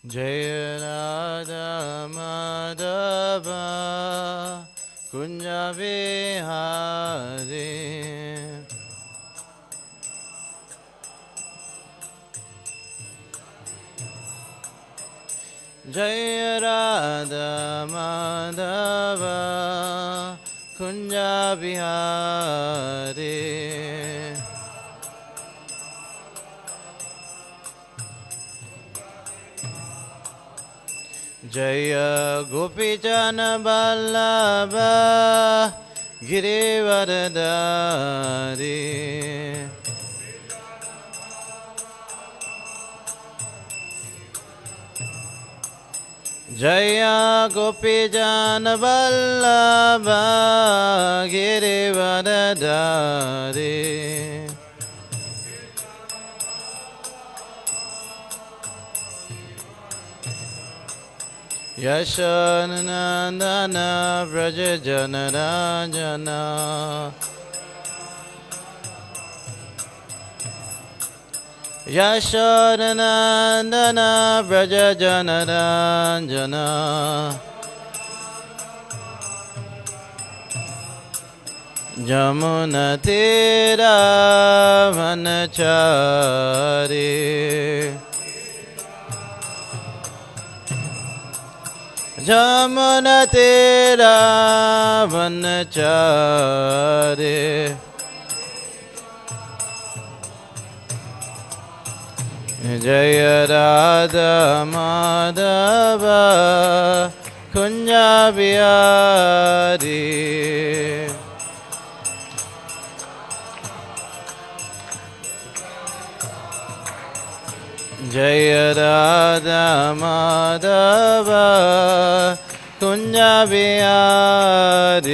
Jaya Radha Madhava Kunja Vihari Jaya Radha Madhava Kunja Vihari Jaya Gopijana Vallabha Girivardhari Jaya Gopijana Vallabha Girivardhari Yashanandana Vraja Janarajana Yashanandana Vraja Janarajana Jamuna Tira Vanachari Jamuna Tira Vanachari Jaya Radha Madhava Kunja Vihari Jaya Radha Madhava Kunja Vihari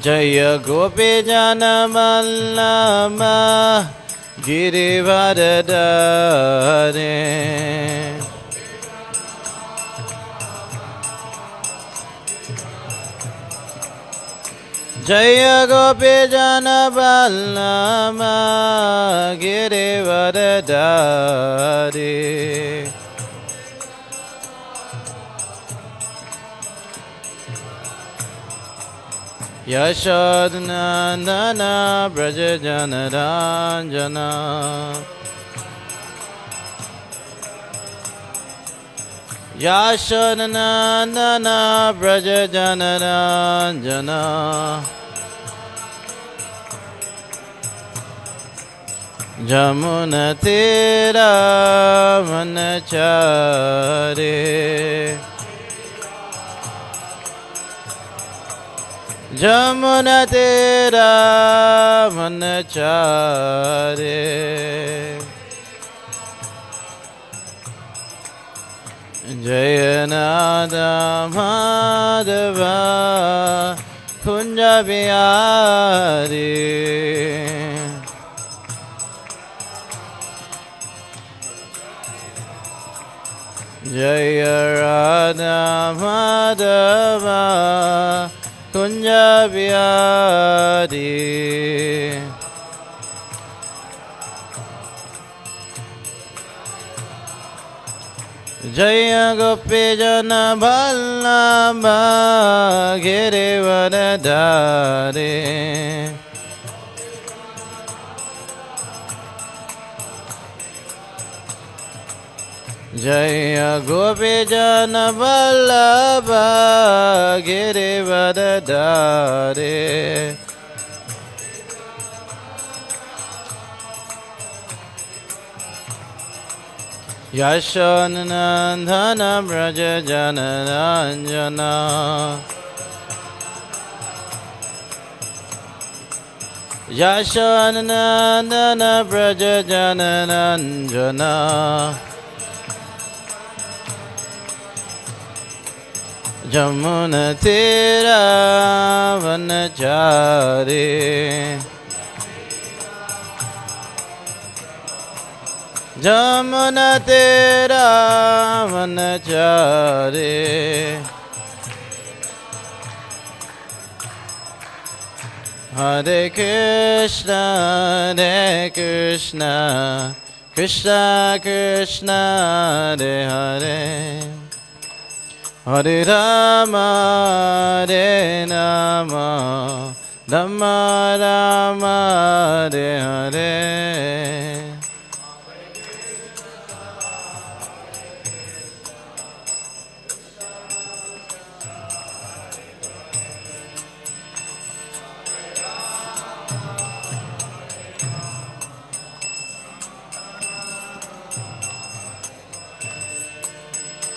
Jaya Gopijana Vallabha Girivardhari Jaya Gopijana Vallabha Girivardhari Yashodhanandana Braja Janaranjana Yashodhanandana Braja Janaranjana Jamuna Tira Vanachari Jamuna Tira Vanachari Jaya Radha Madhava Kunja Vihari Jaya Radha Madhava Kunja Vihari Jaya Gopijana Vallabha Girivardhari Jaya Gopijana Vallabha Girivardhari Yashanandana Braja Janaranjana Yashanandana Braja Janaranjana Jamuna Tira Vanachari Jamuna Tira Vanachari Hare Krishna, Krishna Krishna, Hare Hare, Hare Rama, Hare Rama, Rama Rama, Hare Hare.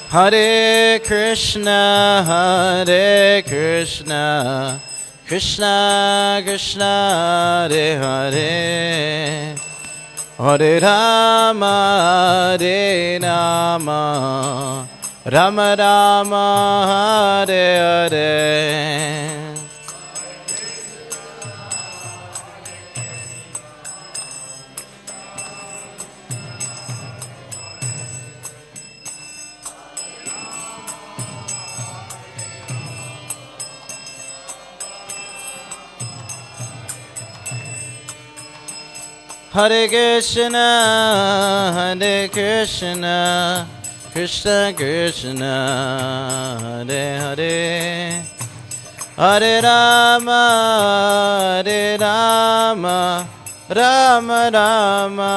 Hare Krishna, Krishna Krishna, Hare Hare, Hare Rama, Hare Rama, Rama Rama, Hare Hare. Hare Krishna, Krishna Krishna, Hare Hare, Hare Rama, Hare Rama, Rama Rama,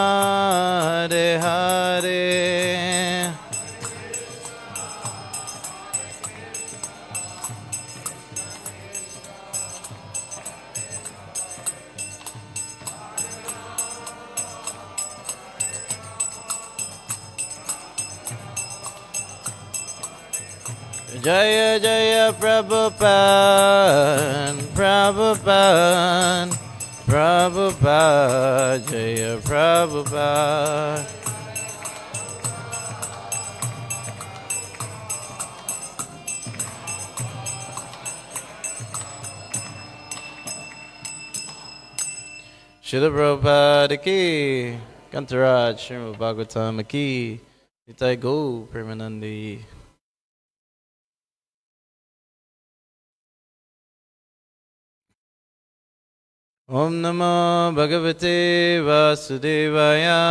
Hare Hare. Jaya Jaya Prabhupada, Prabhupada, Prabhupada, Jaya Prabhupada. Śrīla Prabhupada ki, Kantaraj, Śrīmad-Bhāgavatam ki, Nitai Go, Premanandi. Om Namo Bhagavate Vasudevaya.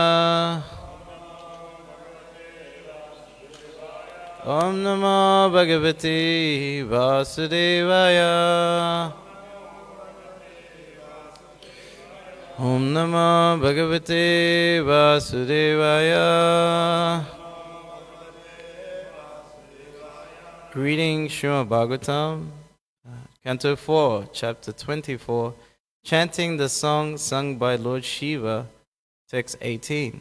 Om Namo Bhagavate Vasudevaya. Om Namo Bhagavate Vasudevaya. Reading Śrīmad-Bhāgavatam, Canto 4, Chapter 24, chanting the song sung by Lord Śiva, text 18.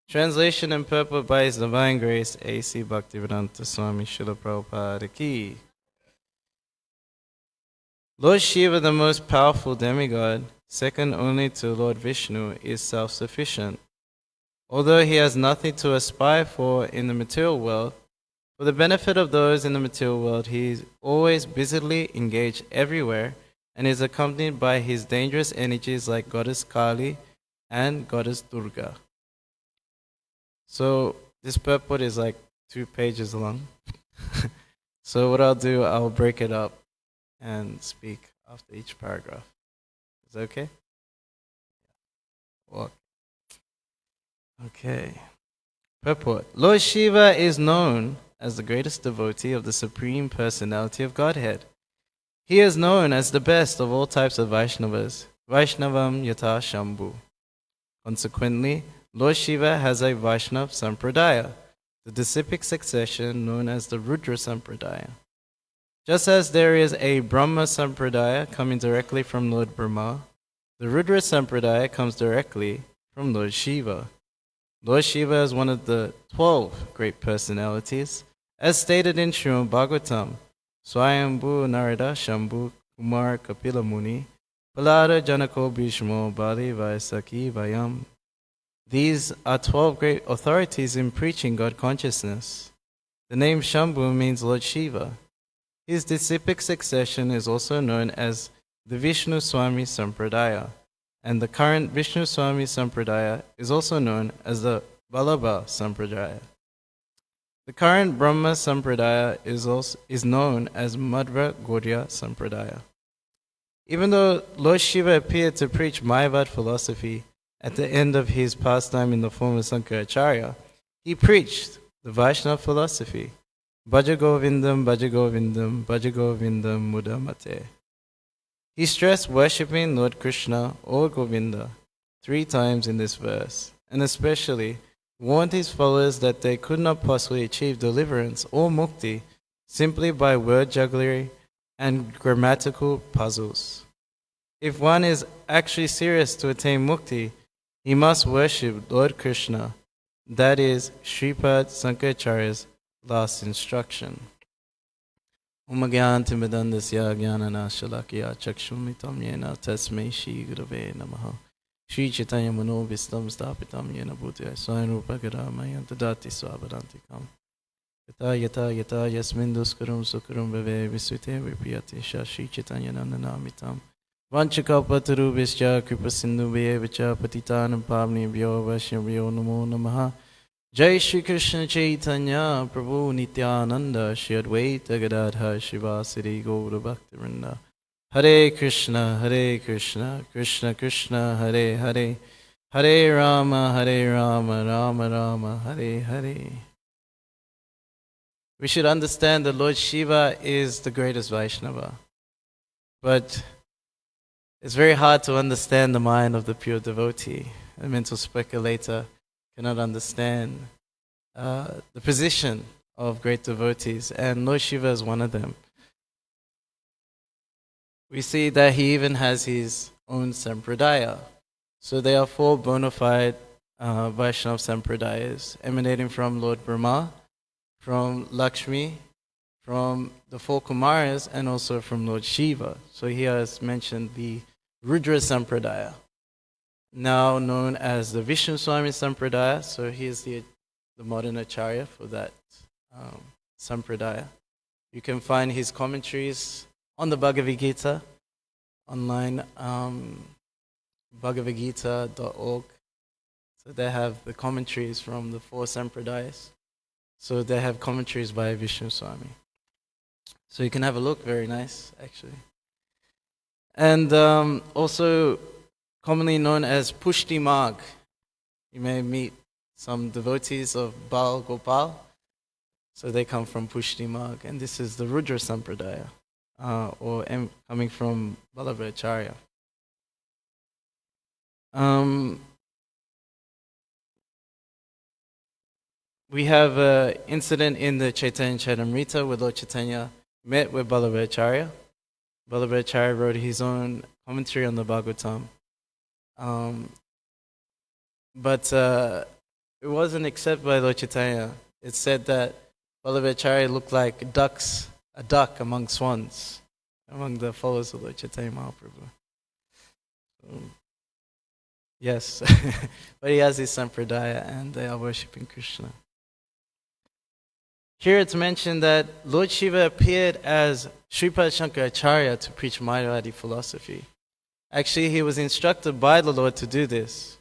Translation and purport by His Divine Grace, A.C. Bhaktivedanta Swami Śrīla Prabhupada ki. Lord Śiva, the most powerful demigod, second only to Lord Viṣṇu, is self-sufficient. Although he has nothing to aspire for in the material world, for the benefit of those in the material world, he is always busily engaged everywhere and is accompanied by his dangerous energies like goddess Kālī and goddess Durgā. So this purport is like 2 pages long. So what I'll do, I'll break it up and speak after each paragraph. Is that okay? Okay. Purport. Lord Śiva is known as the greatest devotee of the Supreme Personality of Godhead. He is known as the best of all types of Vaiṣṇavas, vaiṣṇavānāṁ yathā śambhuḥ. Consequently, Lord Śiva has a Vaiṣṇava sampradāya, the disciplic succession known as the Rudra sampradāya. Just as there is a Brahma sampradāya coming directly from Lord Brahmā, the Rudra sampradāya comes directly from Lord Śiva. Lord Śiva is one of the 12 great personalities, as stated in Śrīmad-Bhāgavatam. Swayambhu Narada Shambhu Kumar Kapila Muni Palada Janako Bhishmo Bali Vaisaki Vayam. These are 12 great authorities in preaching God consciousness. The name Śambhuḥ means Lord Śiva. His disciplic succession is also known as the Viṣṇu Swami Sampradāya, and the current Viṣṇu Swami Sampradāya is also known as the Vallabha Sampradāya. The current Brahma Sampradāya is known as Madhva Gaudya Sampradāya. Even though Lord Śiva appeared to preach Mayavad philosophy at the end of his pastime in the form of Sankaracharya, he preached the Vaishnava philosophy. Bhaja Govindam, Bhaja Govindam, Bhaja Govindam Mudamate. He stressed worshipping Lord Krishna or Govinda 3 times in this verse, and especially warned his followers that they could not possibly achieve deliverance or mukti simply by word jugglery and grammatical puzzles. If one is actually serious to attain mukti, he must worship Lord Krishna. That is Sripad Sankaracharya's last instruction. Umagyantimidandasya jnananashalakya chakshumitam yena tasmai Shri Gurave Namaha. Shri Chaitanya Mano Vistam Stapitam Yena Bhutya Swayam Rupakaramayan Tadati Swavadantikam. Yata yata yasmin duskarum sukarum bhave visvite vipiyate Shri Chaitanya Nananamitam. Vanchakalpatarubhischa kripasindhubhyevacha patitanam pavnebhyo vaishnavyo namo namaha. Jai Shri Krishna Chaitanya Prabhu Nityananda Shri Advaita Gadadhar Shivasari Gaura Bhaktivinoda. Hare Krishna, Krishna Krishna, Hare Hare, Hare Rama, Rama Rama, Hare Hare. We should understand that Lord Śiva is the greatest Vaiṣṇava. But it's very hard to understand the mind of the pure devotee. A mental speculator cannot understand the position of great devotees, and Lord Śiva is one of them. We see that he even has his own sampradāya. So there are 4 bona fide Vaishnava sampradāyas emanating from Lord Brahmā, from Lakshmi, from the 4 Kumaras, and also from Lord Śiva. So he has mentioned the Rudra sampradāya, now known as the Viṣṇu Swami sampradāya. So he is the modern acharya for that sampradāya. You can find his commentaries on the Bhagavad Gita online, bhagavadgita.org. So they have the commentaries from the 4 sampradayas. So they have commentaries by Viṣṇu Swami. So you can have a look, very nice actually. And also commonly known as Pushti Marg. You may meet some devotees of Bal Gopal. So they come from Pushti Marg, and this is the Rudra sampradāya. Coming from Vallabhacharya. We have an incident in the Chaitanya Charitamrita where Lord Chaitanya met with Vallabhacharya. Vallabhacharya wrote his own commentary on the Bhagavatam. But it wasn't accepted by Lord Chaitanya. It said that Vallabhacharya looked like a duck among swans, among the followers of Lord Chaitanya Mahaprabhu. Yes, but he has his sampradāya and they are worshipping Krishna. Here it's mentioned that Lord Śiva appeared as Sripad Shankaracharya to preach Mayavadi philosophy. Actually, he was instructed by the Lord to do this,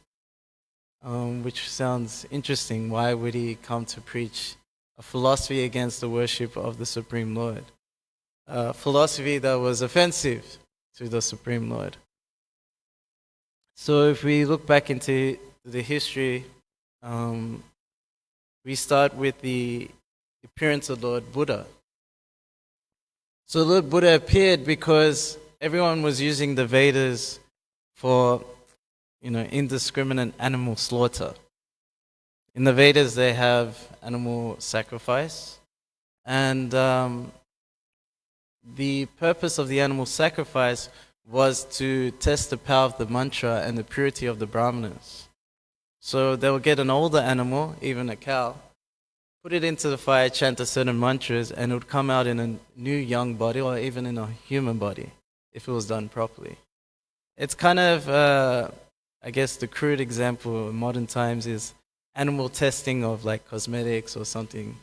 which sounds interesting. Why would he come to preach a philosophy against the worship of the Supreme Lord? A philosophy that was offensive to the Supreme Lord. So if we look back into the history, we start with the appearance of Lord Buddha. So Lord Buddha appeared because everyone was using the Vedas for, indiscriminate animal slaughter. In the Vedas, they have animal sacrifice, and the purpose of the animal sacrifice was to test the power of the mantra and the purity of the brahmanas. So they would get an older animal, even a cow, put it into the fire, chant a certain mantras, and it would come out in a new young body or even in a human body if it was done properly. It's kind of, the crude example in modern times is animal testing of like cosmetics or something,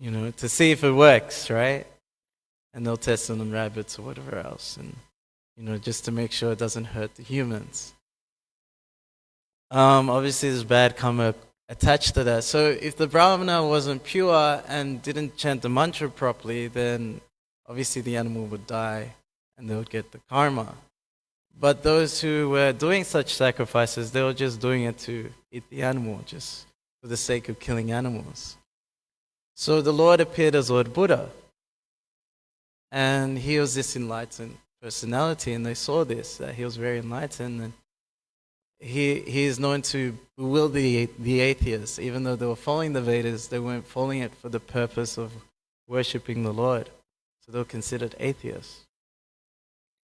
to see if it works, right? And they'll test it on rabbits or whatever else, and just to make sure it doesn't hurt the humans. Obviously, there's bad karma attached to that. So if the brahmana wasn't pure and didn't chant the mantra properly, then obviously the animal would die and they would get the karma. But those who were doing such sacrifices, they were just doing it to eat the animal, just for the sake of killing animals. So the Lord appeared as Lord Buddha, and he was this enlightened personality, and they saw this, that he was very enlightened, and he is known to bewilder the atheists. Even though they were following the Vedas, they weren't following it for the purpose of worshipping the Lord. So they were considered atheists.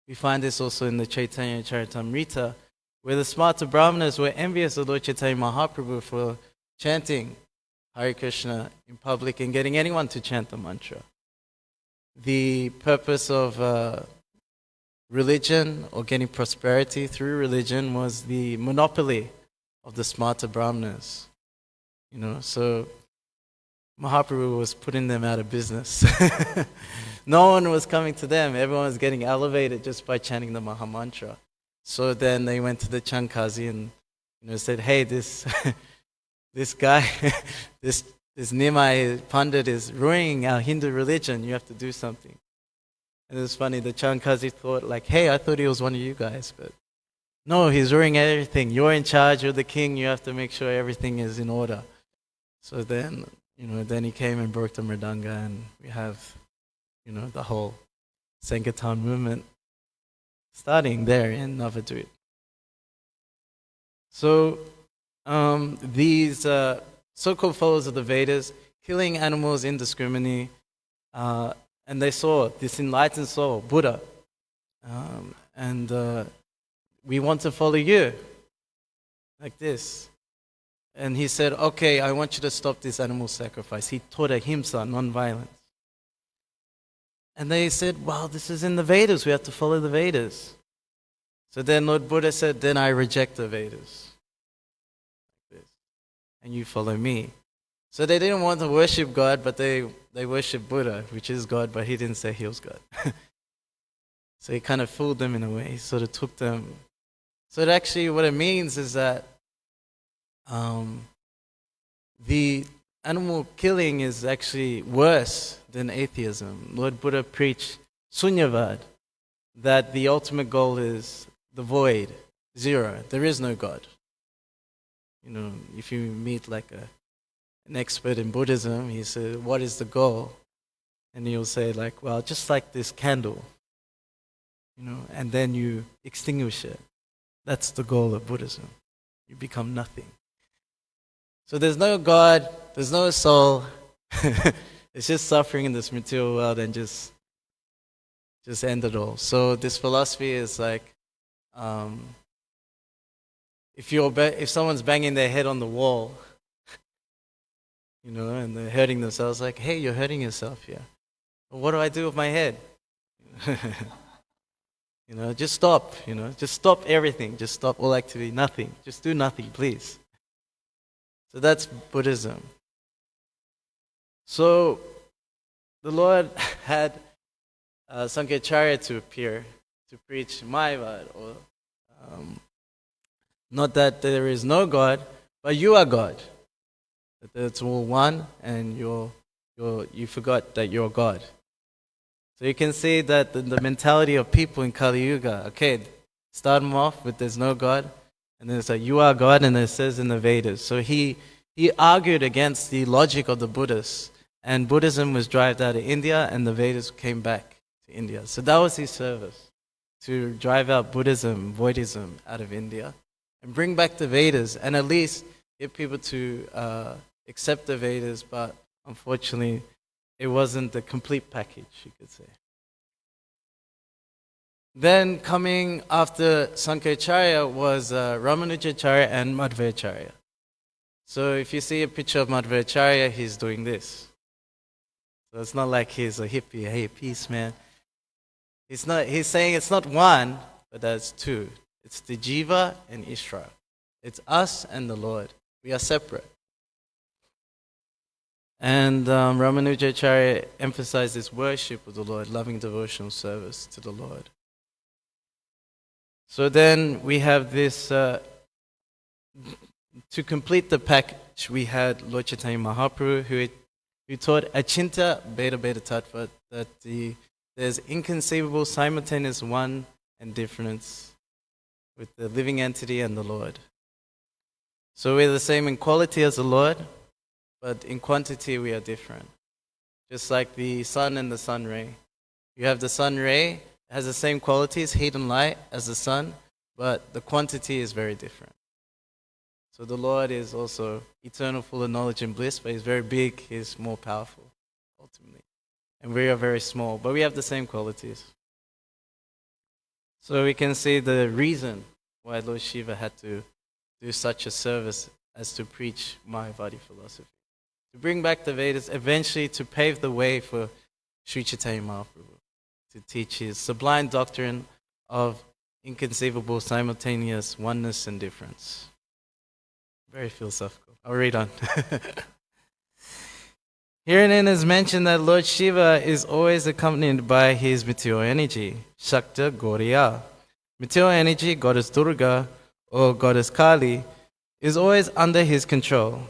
We find this also in the Chaitanya Charitamrita, where the smarter Brahmanas were envious of Lord Chaitanya Mahaprabhu for chanting Hare Krishna in public and getting anyone to chant the mantra. The purpose of religion or getting prosperity through religion was the monopoly of the smarter Brahmanas. So Mahaprabhu was putting them out of business. No one was coming to them. Everyone was getting elevated just by chanting the Maha Mantra. So then they went to the Chankazi and said, hey, this guy, this Nimai Pandit is ruining our Hindu religion. You have to do something. And it was funny, the Chankazi thought hey, I thought he was one of you guys, but no, he's ruining everything. You're in charge, you're the king, you have to make sure everything is in order. So then, then he came and broke the mridanga, and we have, the whole Sankirtan movement starting there in Navadvip. So these so-called followers of the Vedas, killing animals indiscriminately, and they saw this enlightened soul, Buddha, and we want to follow you, like this. And he said, okay, I want you to stop this animal sacrifice. He taught ahimsa, non-violence. And they said, well, this is in the Vedas, we have to follow the Vedas. So then Lord Buddha said, then I reject the Vedas, like this, and you follow me. So they didn't want to worship God, but they worship Buddha, which is God, but he didn't say he was God. So he kind of fooled them in a way. He sort of took them. So it actually, what it means is that the animal killing is actually worse than atheism. Lord Buddha preached sunyavad, that the ultimate goal is the void, zero. There is no God. If you meet an expert in Buddhism, he said, what is the goal? And he'll say well, just like this candle, and then you extinguish it. That's the goal of Buddhism. You become nothing. So there's no God, there's no soul. It's just suffering in this material world, and just end it all. So this philosophy is if someone's banging their head on the wall, and they're hurting themselves, hey, you're hurting yourself here. Well, what do I do with my head? Just stop, just stop everything. Just stop all activity, nothing. Just do nothing, please. So that's Buddhism. So the Lord had Sankaracharya to appear to preach Mayavad, or not that there is no God, but you are God. That it's all one, and you forgot that you're God. So you can see that the mentality of people in Kālī Yuga, okay, start them off with there's no God, and then it's you are God, and it says in the Vedas. So he argued against the logic of the Buddhists, and Buddhism was driven out of India, and the Vedas came back to India. So that was his service, to drive out Buddhism, voidism out of India, and bring back the Vedas, and at least get people to accept the Vedas, but unfortunately, it wasn't the complete package, you could say. Then coming after Sankaracharya was Ramanujacharya and Madhvacharya. So if you see a picture of Madhvacharya, he's doing this. So it's not like he's a hippie, hey, peace, man. He's saying it's not one, but that's two. It's the Jiva and Ishra. It's us and the Lord. We are separate. And Ramanujacharya emphasized this worship of the Lord, loving devotional service to the Lord. So then we have this, to complete the package, we had Lord Chaitanya Mahaprabhu, who taught Achintya Bheda Bheda Tattva, that the there's inconceivable simultaneous one and difference with the living entity and the Lord. So we're the same in quality as the Lord, but in quantity we are different. Just like the sun and the sun ray. You have the sun ray, it has the same qualities, heat and light, as the sun, but the quantity is very different. So the Lord is also eternal, full of knowledge and bliss, but He's very big, He's more powerful, ultimately. And we are very small, but we have the same qualities. So we can see the reason why Lord Śiva had to do such a service as to preach Mayavadi philosophy. To bring back the Vedas, eventually to pave the way for Sri Chaitanya Mahaprabhu, to teach his sublime doctrine of inconceivable simultaneous oneness and difference. Very philosophical. I'll read on. Herein is mentioned that Lord Śiva is always accompanied by his material energy, Shakta Gauriya. Material energy, goddess Durgā or goddess Kālī, is always under his control.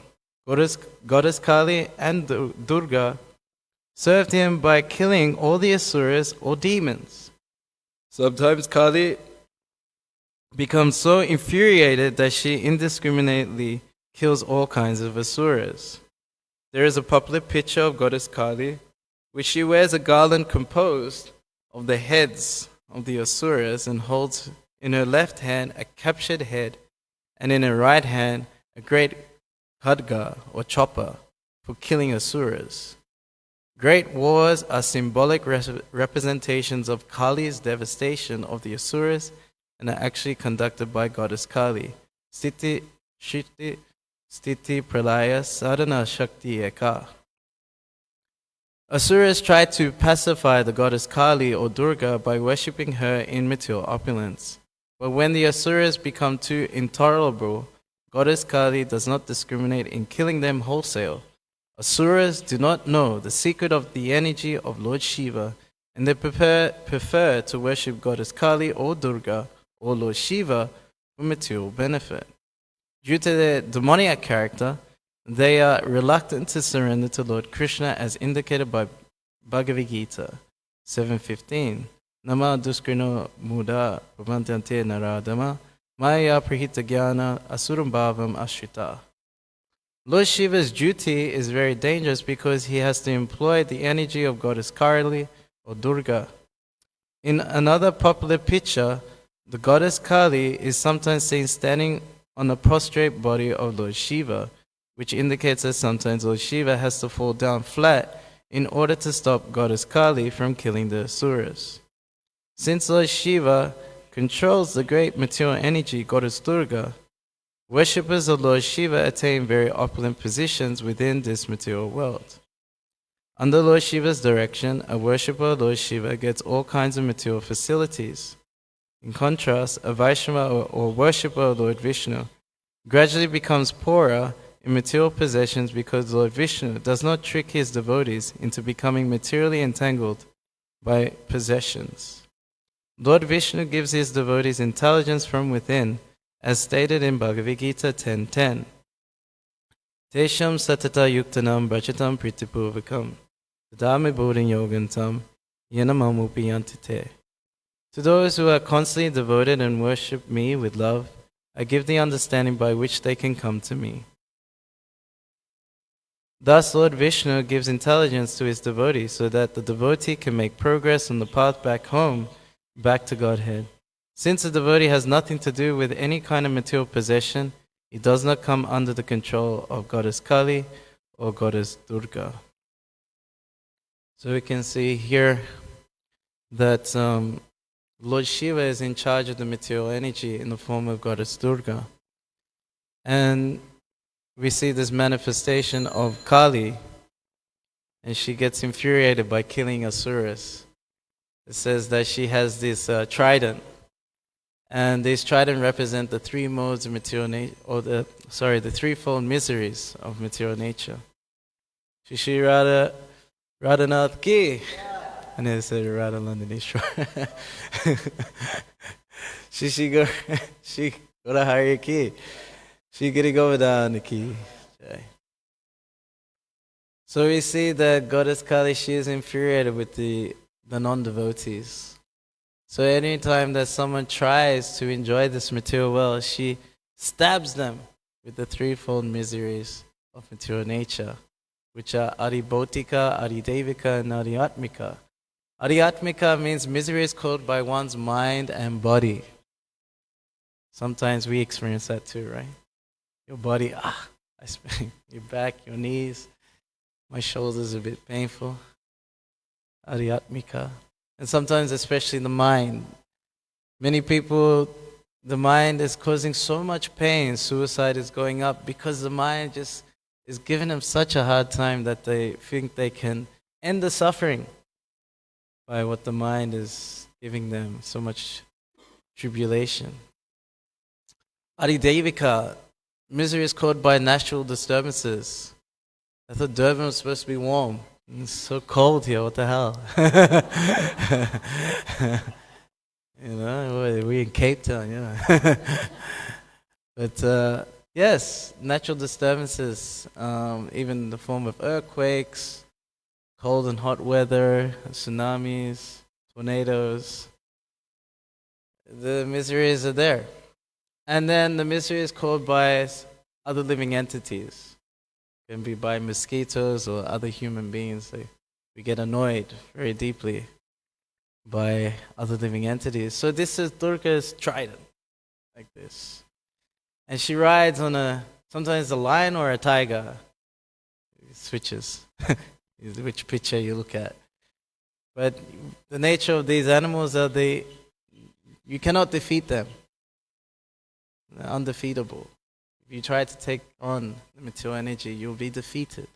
Goddess Kālī and Durgā served him by killing all the asuras or demons. Sometimes Kālī becomes so infuriated that she indiscriminately kills all kinds of asuras. There is a popular picture of goddess Kālī, which she wears a garland composed of the heads of the asuras and holds in her left hand a captured head, and in her right hand a great khadga or chopper for killing asuras. Great wars are symbolic representations of Kālī's devastation of the asuras and are actually conducted by goddess Kālī. Sthiti pralaya sadhana shakti eka. Asuras tried to pacify the goddess Kālī or Durgā by worshipping her in material opulence. But when the asuras become too intolerable, goddess Kālī does not discriminate in killing them wholesale. Asuras do not know the secret of the energy of Lord Śiva, and they prefer to worship goddess Kālī or Durgā or Lord Śiva for material benefit. Due to their demoniac character, they are reluctant to surrender to Lord Krishna as indicated by Bhagavad Gita 7:15. Nama duskrino muda pavantante naradama maya prahita jnana asuram bhavam ashrita. Lord Shiva's duty is very dangerous because he has to employ the energy of goddess Kālī or Durgā. In another popular picture, the goddess Kālī is sometimes seen standing on the prostrate body of Lord Śiva, which indicates that sometimes Lord Śiva has to fall down flat in order to stop goddess Kālī from killing the asuras. Since Lord Śiva controls the great material energy, goddess Durgā, worshippers of Lord Śiva attain very opulent positions within this material world. Under Lord Śiva's direction, a worshipper of Lord Śiva gets all kinds of material facilities. In contrast, a Vaiṣṇava or worshipper of Lord Viṣṇu gradually becomes poorer in material possessions because Lord Viṣṇu does not trick his devotees into becoming materially entangled by possessions. Lord Viṣṇu gives his devotees intelligence from within, as stated in Bhagavad Gita 10:10. Tesham satata yuktanam brachatam pritipurvakam tadami bodhin yogantam yanamamupiyantite. To those who are constantly devoted and worship me with love, I give the understanding by which they can come to me. Thus Lord Viṣṇu gives intelligence to his devotees so that the devotee can make progress on the path back home, back to Godhead. Since the devotee has nothing to do with any kind of material possession, he does not come under the control of goddess Kālī or goddess Durgā. So we can see here that Lord Śiva is in charge of the material energy in the form of goddess Durgā. And we see this manifestation of Kālī, and she gets infuriated by killing asuras. It says that she has this trident, and these trident represent the three modes of material nature, or the threefold miseries of material nature. Shri Radha Radhanath ki. I never said Radha Londonishwar. Shri Gadahari ki. Shri Giri Govardhana ki. So we see that goddess Kālī, she is infuriated with the the non-devotees. So anytime that someone tries to enjoy this material world, she stabs them with the threefold miseries of material nature, which are adibhotika, adidevika, and adiatmika. Adiatmika means misery is caused by one's mind and body. Sometimes we experience that too, right? Your body, your back, your knees, my shoulders are a bit painful. Adiatmika. And sometimes especially the mind. Many people, the mind is causing so much pain, suicide is going up because the mind just is giving them such a hard time that they think they can end the suffering by what the mind is giving them, so much tribulation. Adidevika, misery is caused by natural disturbances. I thought Durban was supposed to be warm. It's so cold here, what the hell? We're in Cape Town, But yes, natural disturbances, even in the form of earthquakes, cold and hot weather, tsunamis, tornadoes. The miseries are there. And then the misery is caused by other living entities. It can be by mosquitoes or other human beings. We get annoyed very deeply by other living entities. So this is Durga's trident, like this. And she rides on sometimes a lion or a tiger. It switches, which picture you look at. But the nature of these animals are you cannot defeat them. They're undefeatable. If you try to take on the material energy, you'll be defeated.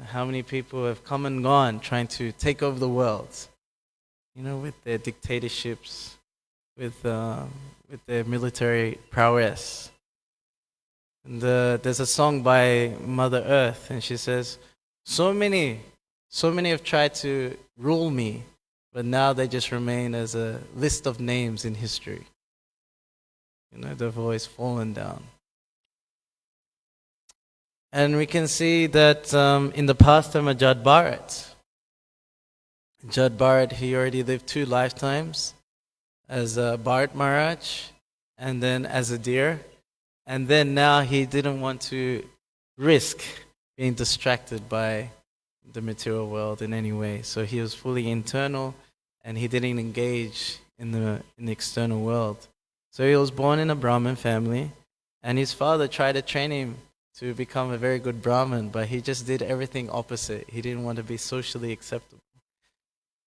How many people have come and gone trying to take over the world? With their dictatorships, with their military prowess. And there's a song by Mother Earth, and she says, so many have tried to rule me, but now they just remain as a list of names in history. They've always fallen down. And we can see that in the pastime of Jad Bharat, he already lived 2 lifetimes as a Bharat Maharaj and then as a deer. And then now he didn't want to risk being distracted by the material world in any way. So he was fully internal and he didn't engage in the external world. So he was born in a Brahmin family, and his father tried to train him to become a very good Brahmin, but he just did everything opposite. He didn't want to be socially acceptable.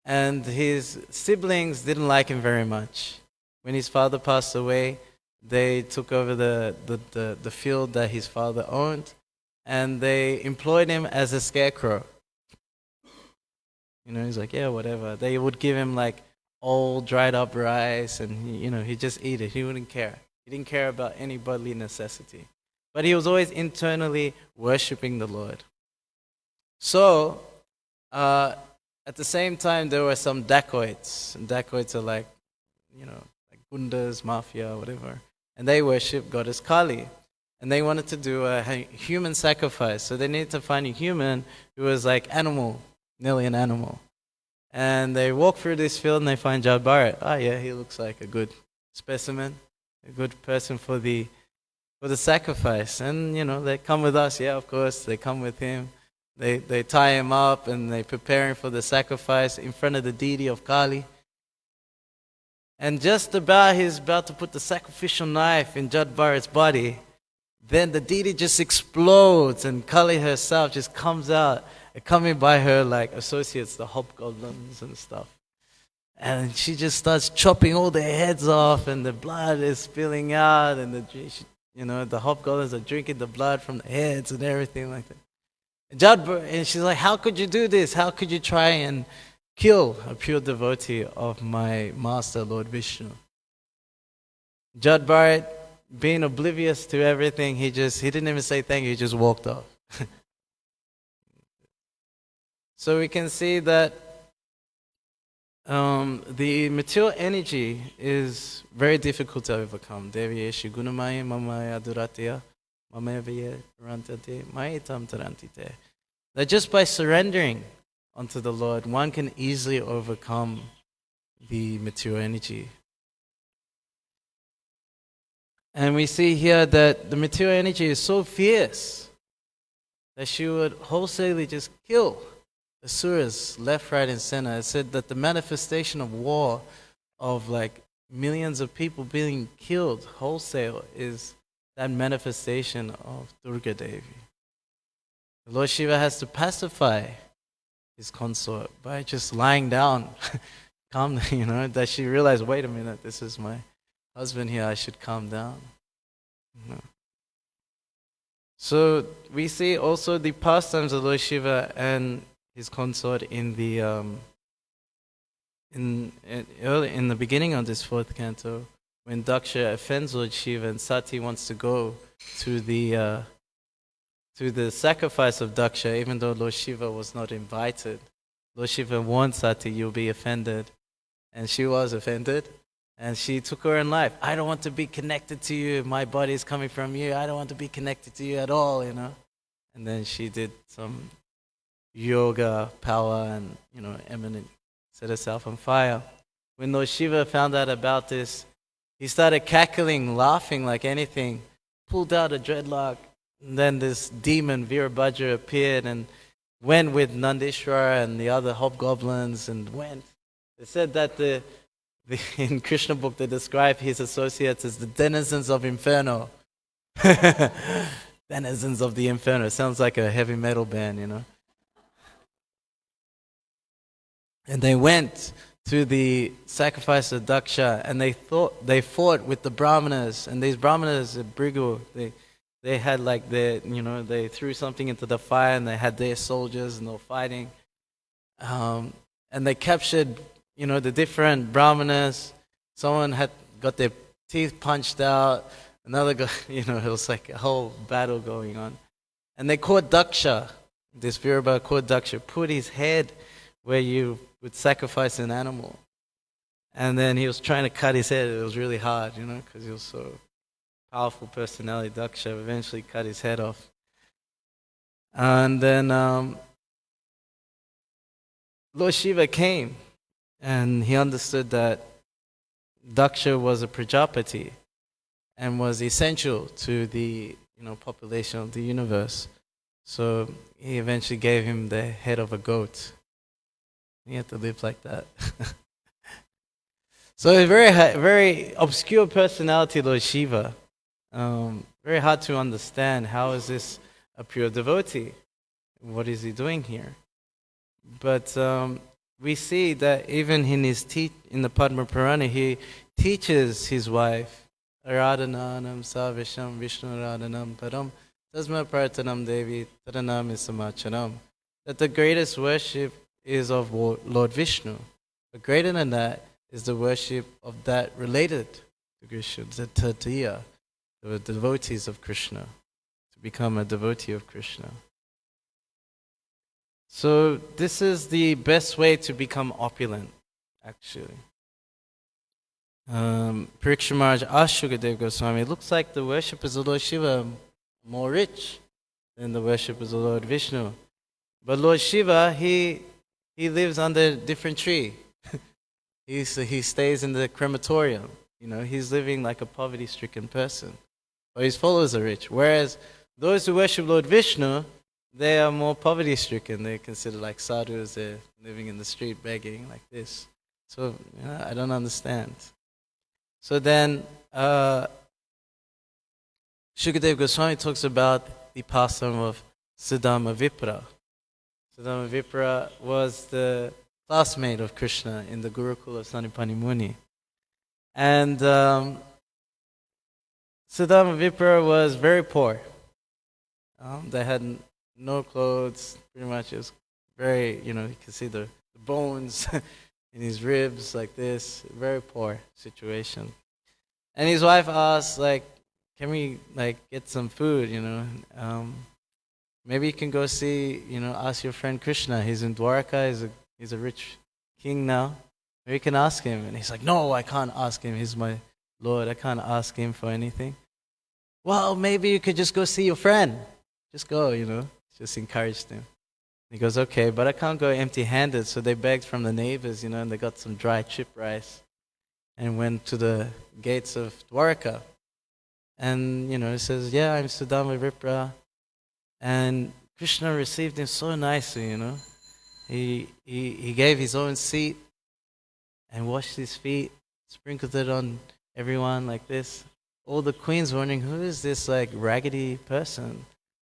And his siblings didn't like him very much. When his father passed away, they took over the field that his father owned, and they employed him as a scarecrow. He's like, yeah, whatever. They would give him like old dried up rice, and he'd just eat it. He wouldn't care. He didn't care about any bodily necessity. But he was always internally worshipping the Lord. So, at the same time, there were some dacoits. And dacoits are like gundas, mafia, whatever. And they worship goddess Kālī. And they wanted to do a human sacrifice. So they needed to find a human who was like nearly an animal. And they walk through this field and they find Jad Bharat. Yeah, he looks like a good specimen, a good person for the sacrifice. And they come with us. Yeah, of course, they come with him. They tie him up and they prepare him for the sacrifice in front of the deity of Kālī. And just he's about to put the sacrificial knife in Jad Bharat's body, then the deity just explodes and Kālī herself just comes out, coming by her like associates, the hobgoblins and stuff. And she just starts chopping all their heads off, and the blood is spilling out, and the hobgoblins are drinking the blood from the heads and everything like that. And she's like, how could you do this? How could you try and kill a pure devotee of my master, Lord Viṣṇu? Jad Bharat, being oblivious to everything, he didn't even say thank you, he just walked off. So we can see that the material energy is very difficult to overcome. Devyeshi gunamaya mamaya duratya mamaya rantate maitam tarantite. That just by surrendering onto the Lord, one can easily overcome the material energy. And we see here that the material energy is so fierce that she would wholesalely just kill the asuras left, right, and center. It said that the manifestation of war, of like millions of people being killed wholesale, is that manifestation of Durga Devi. The Lord Śiva has to pacify his consort by just lying down calmly, that she realized, wait a minute, this is my husband here, I should calm down. So we see also the pastimes of Lord Śiva and his consort in the in the beginning of this fourth canto, when Daksha offends Lord Śiva and Sati wants to go to the sacrifice of Daksha, even though Lord Śiva was not invited. Lord Śiva warned Sati, you'll be offended. And she was offended. And she took her own life. I don't want to be connected to you. My body is coming from you. I don't want to be connected to you at all, And then she did some yoga power and, eminent, set herself on fire. When Lord Śiva found out about this, he started cackling, laughing like anything, pulled out a dreadlock. And then this demon, Virabhadra, appeared and went with Nandishwara and the other hobgoblins and went. They said that in Krishna book they describe his associates as the denizens of Inferno. Denizens of the Inferno. Sounds like a heavy metal band, And they went to the sacrifice of Daksha and they fought with the Brahmanas. And these Brahmanas, Brigu, they had like they threw something into the fire and they had their soldiers and they were fighting. And they captured, the different Brahmanas. Someone had got their teeth punched out. Another guy, it was like a whole battle going on. And they caught Daksha. This Virabha caught Daksha, put his head where you would sacrifice an animal. And then he was trying to cut his head. It was really hard, because he was so powerful personality. Daksha eventually cut his head off. And then Lord Śiva came and he understood that Daksha was a Prajapati and was essential to the population of the universe. So he eventually gave him the head of a goat. He had to live like that. So a very obscure personality, Lord Śiva. Very hard to understand. How is this a pure devotee? What is he doing here? But we see that even in in the Padma Purana, he teaches his wife, Aradhananam Savisham Vishnu Aradhanam Param Tasma Pratanam Devi Tadanam Isamachanam, that the greatest worship is of Lord Viṣṇu. But greater than that is the worship of that related to Krishna, the Tatiya, the devotees of Krishna, to become a devotee of Krishna. So this is the best way to become opulent, actually. Pariksha Maharaj asked Shukadeva Goswami, it looks like the worshippers of Lord Śiva are more rich than the worshippers of Lord Viṣṇu. But Lord Śiva, he lives under a different tree. He stays in the crematorium. He's living like a poverty-stricken person. But his followers are rich. Whereas those who worship Lord Viṣṇu, they are more poverty-stricken. They're considered like sadhus. They're living in the street begging like this. So I don't understand. So then Shukadeva Goswami talks about the pastime of Siddhama Vipra. Siddhama Vipra was the classmate of Krishna in the Gurukula of Sanipani Muni. And Siddhama Vipra was very poor. They had no clothes, pretty much. It was very, you can see the bones in his ribs like this. Very poor situation. And his wife asked, can we get some food, maybe you can go see, ask your friend Krishna. He's in Dwarka, he's a rich king now. Maybe you can ask him. And he's like, no, I can't ask him. He's my Lord. I can't ask him for anything. Well, maybe you could just go see your friend. Just go, just encouraged him. He goes, okay, but I can't go empty-handed. So they begged from the neighbors, and they got some dry chip rice and went to the gates of Dwarka. And, he says, yeah, I'm Sudama Vipra. And Krishna received him so nicely, He gave his own seat and washed his feet, sprinkled it on everyone like this. All the queens wondering, who is this like raggedy person,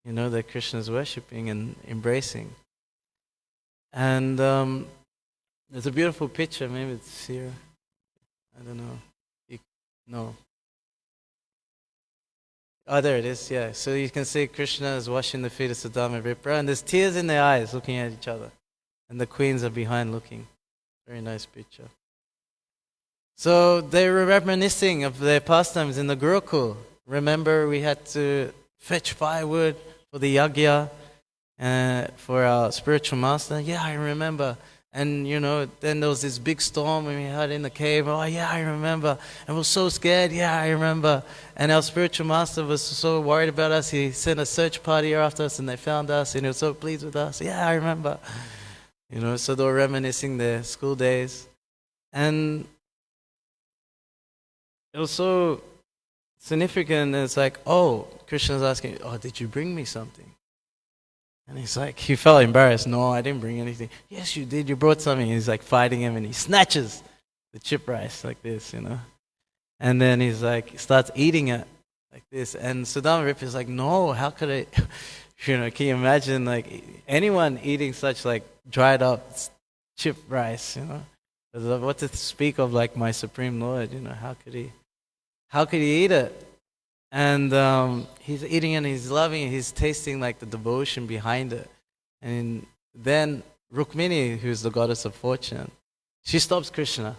that Krishna is worshipping and embracing. And there's a beautiful picture, maybe it's here. I don't know. No. Oh, there it is, yeah. So you can see Krishna is washing the feet of Sudama Vipra, and there's tears in their eyes looking at each other. And the queens are behind looking. Very nice picture. So they were reminiscing of their pastimes in the Gurukul. Remember, we had to fetch firewood for the yagya for our spiritual master. Yeah, I remember. And, then there was this big storm and we had in the cave. Oh, yeah, I remember. And we were so scared. Yeah, I remember. And our spiritual master was so worried about us. He sent a search party after us and they found us and he was so pleased with us. Yeah, I remember. So they were reminiscing their school days. And it was so significant. It's like, oh, Krishna's asking, oh, did you bring me something? And he's like, he felt embarrassed. No, I didn't bring anything. Yes, you did. You brought something. He's like fighting him and he snatches the chip rice like this, And then he's like, starts eating it like this. And Sudama Rip is like, no, how could I, can you imagine like anyone eating such like dried up chip rice, What to speak of like my Supreme Lord, how could he eat it? And he's eating it and he's loving it. He's tasting like the devotion behind it. And then Rukmini, who's the goddess of fortune, she stops Krishna.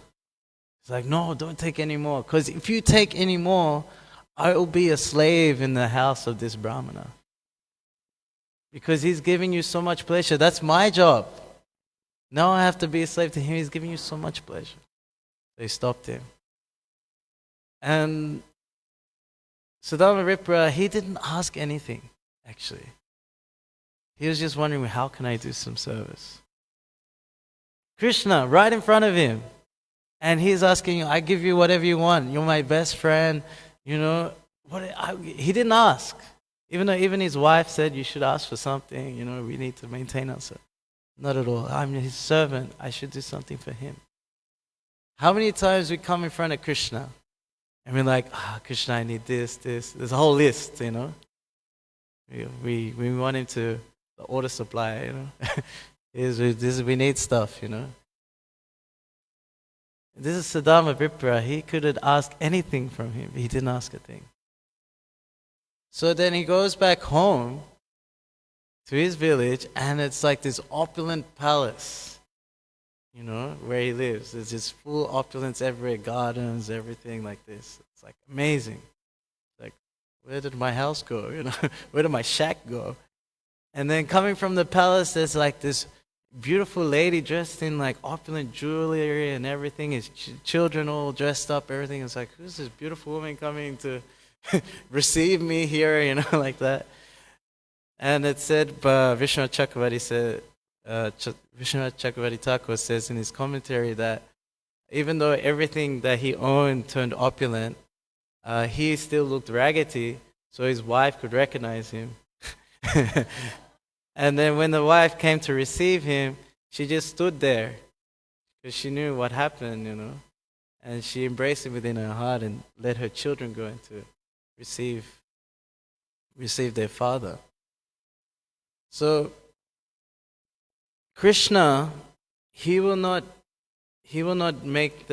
She's like, no, don't take any more. Because if you take any more, I will be a slave in the house of this Brahmana. Because he's giving you so much pleasure. That's my job. Now I have to be a slave to him. He's giving you so much pleasure. They stopped him. And Sudama Vipra, he didn't ask anything, actually. He was just wondering, how can I do some service? Krishna, right in front of him. And he's asking, I give you whatever you want. You're my best friend. He didn't ask. Even though even his wife said, you should ask for something. We need to maintain ourselves. Not at all. I'm his servant. I should do something for him. How many times we come in front of Krishna and we're like, Krishna, I need this. There's a whole list, We want him to, the order supply, we need stuff, This is Sudama Vipra. He couldn't ask anything from him. He didn't ask a thing. So then he goes back home to his village, and it's like this opulent palace, where he lives. There's just full opulence everywhere, gardens, everything like this. It's like amazing. Like, where did my house go? Where did my shack go? And then coming from the palace, there's like this beautiful lady dressed in like opulent jewelry and everything. His children all dressed up, everything. It's like, who's this beautiful woman coming to receive me here, like that. And it said, Vishnu Chakravarti said, Vishnu Chakravarti Thakur says in his commentary that even though everything that he owned turned opulent, he still looked raggedy, so his wife could recognize him. And then when the wife came to receive him, she just stood there because she knew what happened, and she embraced him within her heart and let her children go and to receive their father. So Krishna, he will not make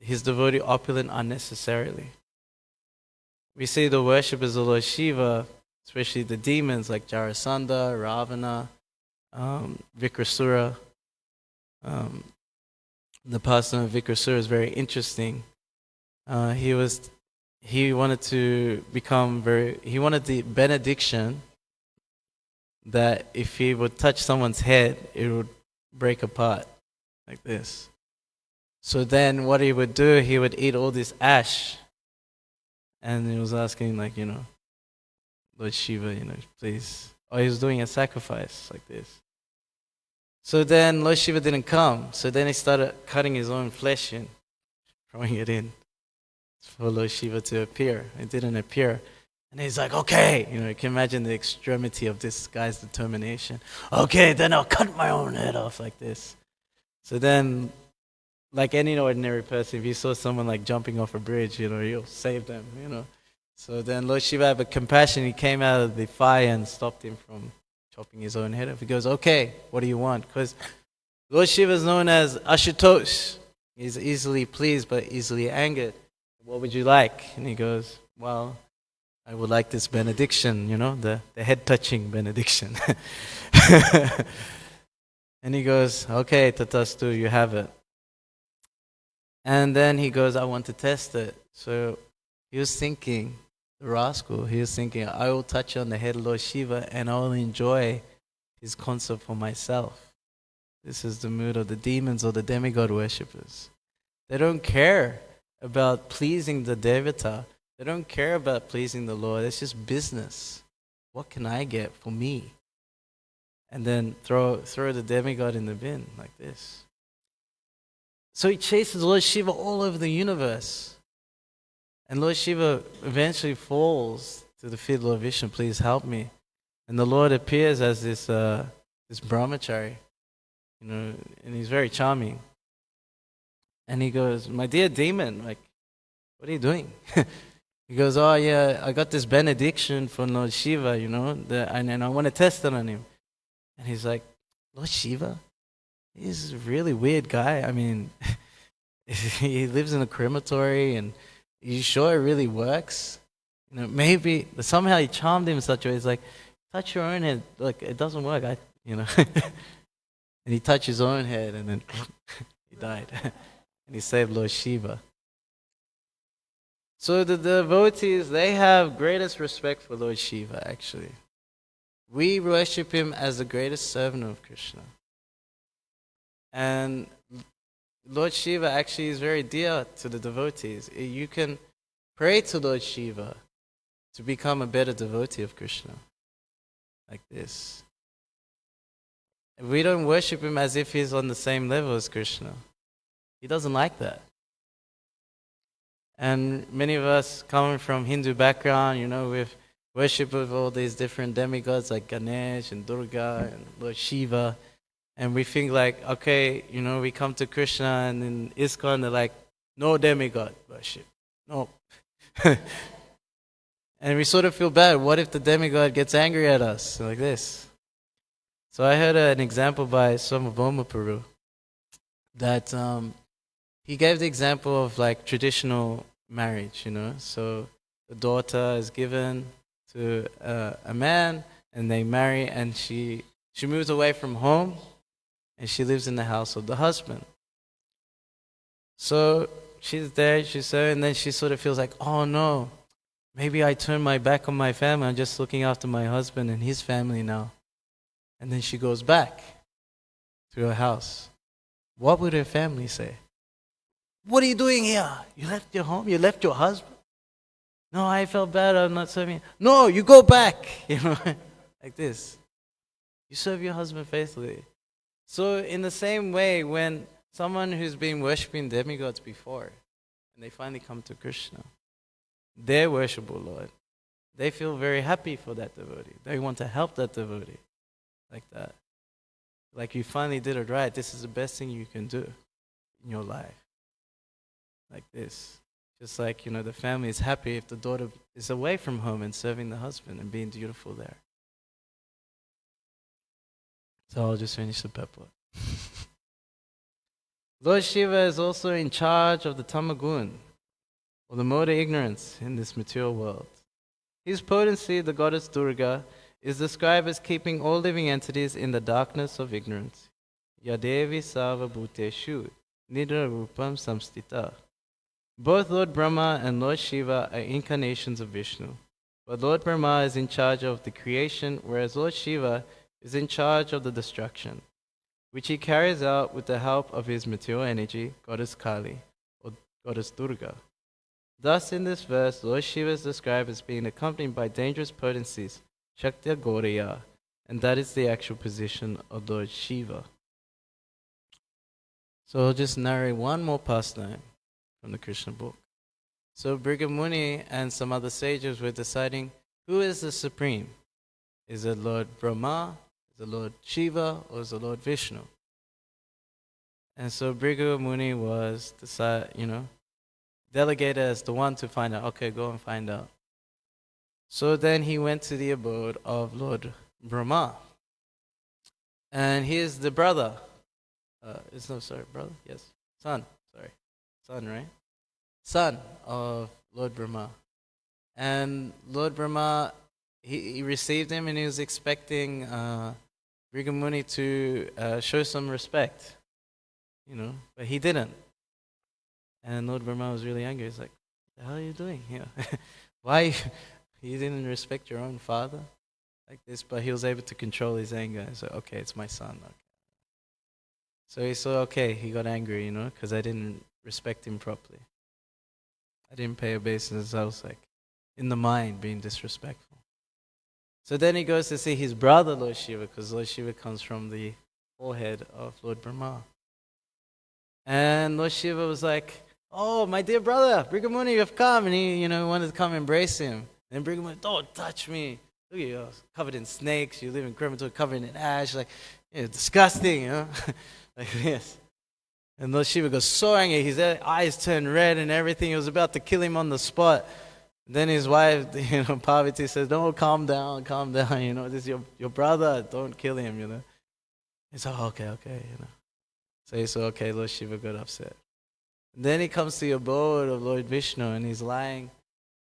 his devotee opulent unnecessarily. We see the worshippers of Lord Śiva, especially the demons like Jarasandha, Ravana, Vikrasura. The person of Vikrasura is very interesting. He wanted the benediction that if he would touch someone's head, it would break apart like this. So then what he would do, he would eat all this ash. And he was asking like, Lord Śiva, please. Or he was doing a sacrifice like this. So then Lord Śiva didn't come. So then he started cutting his own flesh in, throwing it in for Lord Śiva to appear. It didn't appear. And he's like, okay. You can imagine the extremity of this guy's determination. Okay, then I'll cut my own head off like this. So then, like any ordinary person, if you saw someone like jumping off a bridge, you'll save them, So then Lord Śiva had compassion. He came out of the fire and stopped him from chopping his own head off. He goes, okay, what do you want? Because Lord Śiva is known as Ashutosh. He's easily pleased but easily angered. What would you like? And he goes, well, I would like this benediction, the head-touching benediction. And he goes, okay, Tatastu, you have it. And then he goes, I want to test it. So he was thinking, the rascal, he was thinking, I will touch on the head of Lord Śiva and I will enjoy his concert for myself. This is the mood of the demons or the demigod worshippers. They don't care about pleasing the devotee. They don't care about pleasing the Lord. It's just business. What can I get for me? And then throw the demigod in the bin like this. So he chases Lord Śiva all over the universe. And Lord Śiva eventually falls to the feet of Lord Viṣṇu, please help me. And the Lord appears as this brahmachari, and he's very charming. And he goes, my dear demon, what are you doing? He goes, oh yeah, I got this benediction from Lord Śiva, and I want to test it on him. And he's like, Lord Śiva? He's a really weird guy. I mean, he lives in a crematory, and are you sure it really works? Maybe somehow he charmed him in such a way. He's like, touch your own head. Look, it doesn't work. And he touched his own head, and then he died. And he saved Lord Śiva. So the devotees, they have greatest respect for Lord Śiva, actually. We worship him as the greatest servant of Krishna. And Lord Śiva actually is very dear to the devotees. You can pray to Lord Śiva to become a better devotee of Krishna. Like this. We don't worship him as if he's on the same level as Krishna. He doesn't like that. And many of us coming from Hindu background, with worship of all these different demigods like Ganesh and Durgā and Lord Śiva. And we think like, okay, we come to Krishna and in ISKCON they're like, no demigod worship. No. And we sort of feel bad. What if the demigod gets angry at us? Like this. So I heard an example by Swami Peru that he gave the example of like traditional marriage, So the daughter is given to a man and they marry, and she moves away from home and she lives in the house of the husband. So she's there, and then she sort of feels like, oh no, maybe I turned my back on my family. I'm just looking after my husband and his family now. And then she goes back to her house. What would her family say? What are you doing here? You left your home? You left your husband? No, I felt bad. I'm not serving. No, you go back. Like this. You serve your husband faithfully. So in the same way, when someone who's been worshipping demigods before, and they finally come to Krishna, their worshipful Lord, they feel very happy for that devotee. They want to help that devotee. Like that. Like you finally did it right. This is the best thing you can do in your life. Like this. Just like, the family is happy if the daughter is away from home and serving the husband and being dutiful there. So I'll just finish the purport. Lord Śiva is also in charge of the tamagun, or the mode of ignorance in this material world. His potency, the goddess Durgā, is described as keeping all living entities in the darkness of ignorance. Yadevi sarva bhuteshu nidra rupam samstita. Both Lord Brahmā and Lord Śiva are incarnations of Viṣṇu, but Lord Brahmā is in charge of the creation, whereas Lord Śiva is in charge of the destruction, which he carries out with the help of his material energy, goddess Kālī, or goddess Durgā. Thus, in this verse, Lord Śiva is described as being accompanied by dangerous potencies, Shakti Goriya, and that is the actual position of Lord Śiva. So I'll just narrate one more pastime from the Krishna book. So Brigha Muni and some other sages were deciding who is the Supreme. Is it Lord Brahmā, is it Lord Śiva, or is it Lord Viṣṇu? And so Brigha Muni was delegated as the one to find out. Okay, go and find out. So then he went to the abode of Lord Brahmā. And he is the brother. Brother? Yes. Son. Son, right? Son of Lord Brahmā. And Lord Brahmā, he received him and he was expecting Brigha Muni to show some respect, but he didn't. And Lord Brahmā was really angry. He's like, "What the hell are you doing here? Why you didn't respect your own father like this?" But he was able to control his anger. So, okay, it's my son. Okay. So he saw, okay, he got angry, because I didn't respect him properly. I didn't pay obeisance. I was like, in the mind, being disrespectful. So then he goes to see his brother, Lord Śiva, because Lord Śiva comes from the forehead of Lord Brahmā. And Lord Śiva was like, "Oh, my dear brother, Brigha Muni, you have come." And he, wanted to come embrace him. And Brigha Muni, "Don't touch me. Look at you, covered in snakes. You live in crematorium, covered in ash. Like, disgusting, like this." And Lord Śiva goes so angry. His eyes turned red and everything. He was about to kill him on the spot. Then his wife, Parvati says, "No, calm down. This is your brother. Don't kill him, He said, "Oh, okay, So he said, okay, Lord Śiva got upset. And then he comes to the abode of Lord Viṣṇu and he's lying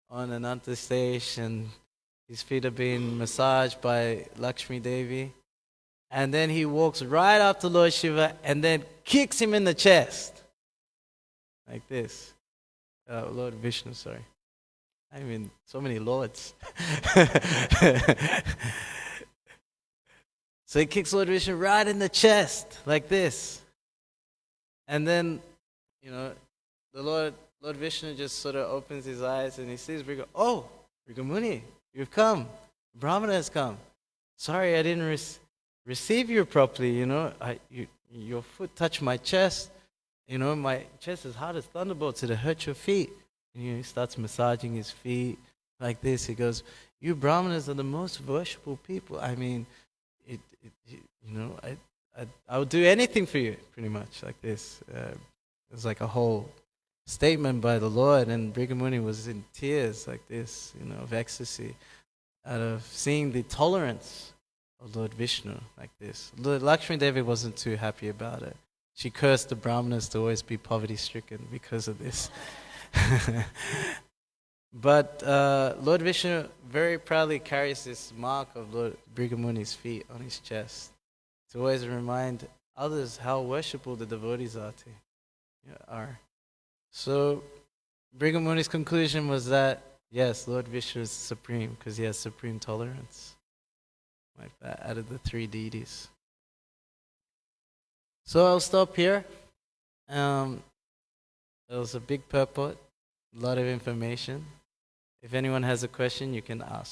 on an antastesh and his feet are being massaged by Lakshmi Devi. And then he walks right up to Lord Śiva and then kicks him in the chest. Like this. Lord Viṣṇu, sorry. I mean, so many lords. So he kicks Lord Viṣṇu right in the chest, like this. And then, the Lord Viṣṇu just sort of opens his eyes and he sees Brigha. "Oh, Brigha Muni, you've come. Brahmana has come. Sorry, I didn't receive you properly. Your foot touched my chest. My chest is hard as thunderbolts. It hurt your feet." And he starts massaging his feet like this. He goes, "You Brahmanas are the most worshipful people. I mean, I would do anything for you," pretty much like this. It was like a whole statement by the Lord, and Brigha Muni was in tears like this, of ecstasy, out of seeing the tolerance of Lord Viṣṇu like this. Lord Lakshmi Devi wasn't too happy about it. She cursed the Brahmanas to always be poverty-stricken because of this. But Lord Viṣṇu very proudly carries this mark of Lord Brigha Muni's feet on his chest to always remind others how worshipful the devotees are. So Brigha Muni's conclusion was that, yes, Lord Viṣṇu is supreme because he has supreme tolerance, like that, out of the three deities. So I'll stop here. It was a big purport, a lot of information. If anyone has a question, you can ask.